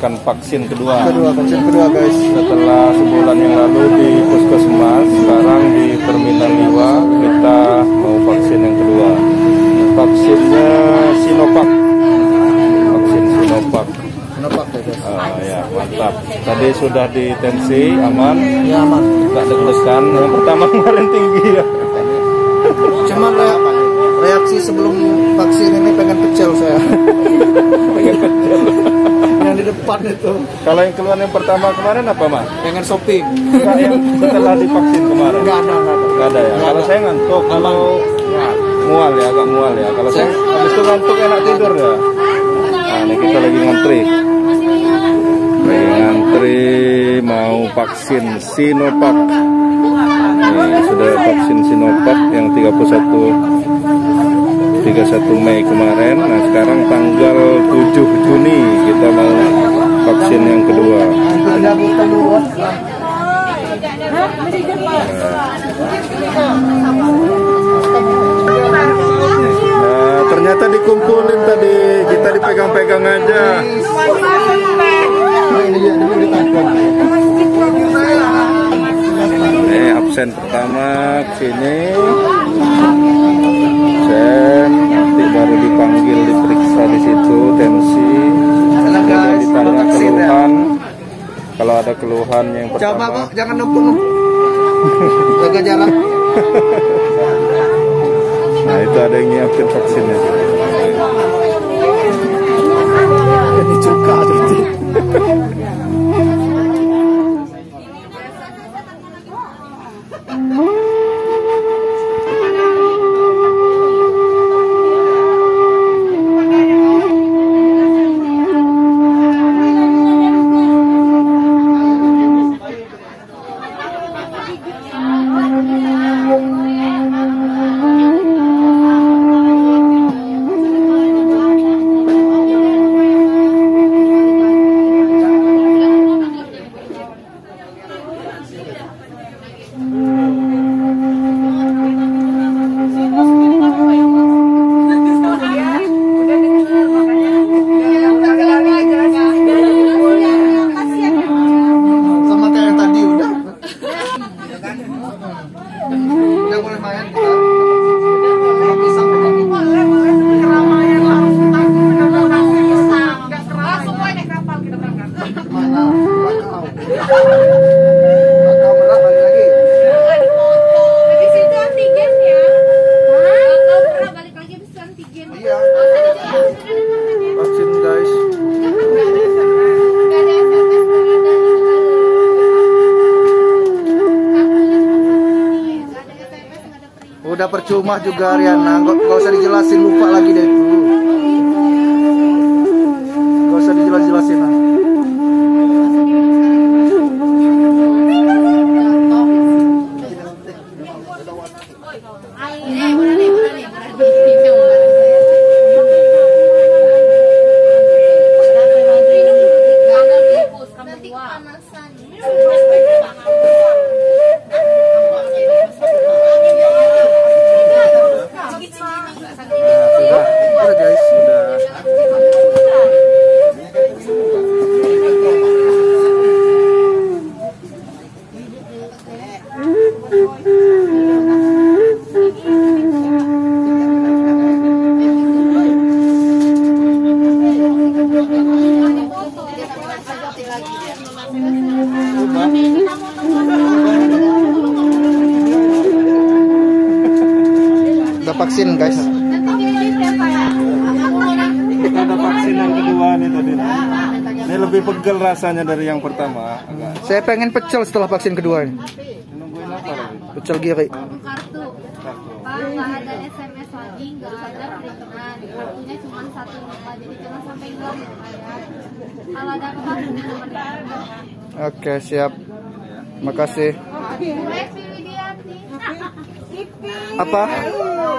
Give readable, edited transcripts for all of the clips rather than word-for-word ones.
melaksanakan vaksin kedua. Vaksin kedua guys. Setelah sebulan yang lalu di Puskesmas, sekarang di Terminal 2 kita mau vaksin yang kedua. Vaksinnya Sinovac. Vaksin Sinovac. Sinovac ya guys. Ya mantap. Tadi sudah ditensi, aman? Ya aman. Gak deg-degan. Yang pertama kemarin tinggi ya. Cuman reaksi sebelum vaksin ini pengen pecel saya. Pengen pecel. Yang di depan itu. Kalau yang keluar yang pertama kemarin apa, Mas? Pengen shopping. Enggak, yang setelah divaksin kemarin. Enggak ada. Enggak ada ya. Kalau saya ngantuk, kalau mual ya, agak mual ya. Kalau saya habis itu ngantuk enak tidur ya. Nah, ini kita lagi ngantri. Ngantri mau vaksin Sinovac. Nih, sudah vaksin Sinovac yang 31 Mei kemarin. Nah, sekarang tanggal 7 Juni kita mau vaksin yang kedua. Nah, ternyata dikumpulin tadi, kita dipegang-pegang aja. Ini absen pertama sini. Nanti baru dipanggil diperiksa di situ tensi. Ditanya keluhan. Kalau ada keluhan yang pertama. Coba kok jangan numpuk. Jaga jarak. Nah itu ada yang nyiapin vaksinnya. Ini juga jadi. Vaksin guys. Udah percuma juga Riana, gak usah dijelasin, lupa lagi deh itu. Gak usah dijelasin lah. Udah vaksin guys. Kita ada vaksin yang kedua nih tadi. Ini lebih pegel rasanya dari yang pertama. Saya pengen pecel setelah vaksin kedua ini. Nungguin apa lagi? Pecel giri. Kartu. Pak, nggak ada SMS lagi, nggak ada peringan. Kartunya cuma satu muka, jadi jangan sampai hilang ya Pak ya. Kalau ada apa-apa, hubungi nomor ini. Oke, siap. Makasih. Apa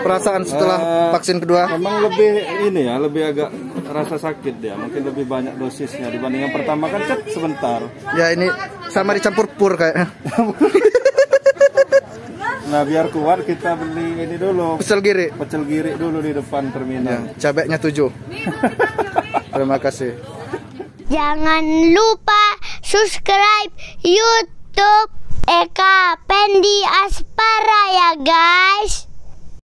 perasaan setelah vaksin kedua? Memang lebih ini ya, lebih agak rasa sakit ya. Mungkin lebih banyak dosisnya dibanding yang pertama kan sebentar. Ya ini sama dicampur pur kayaknya. Nah biar kuat kita beli ini dulu. Pecel giri. Pecel giri dulu di depan terminal. Ya, cabenya 7. Terima kasih. Jangan lupa subscribe YouTube Eka Pendi Aspara ya guys.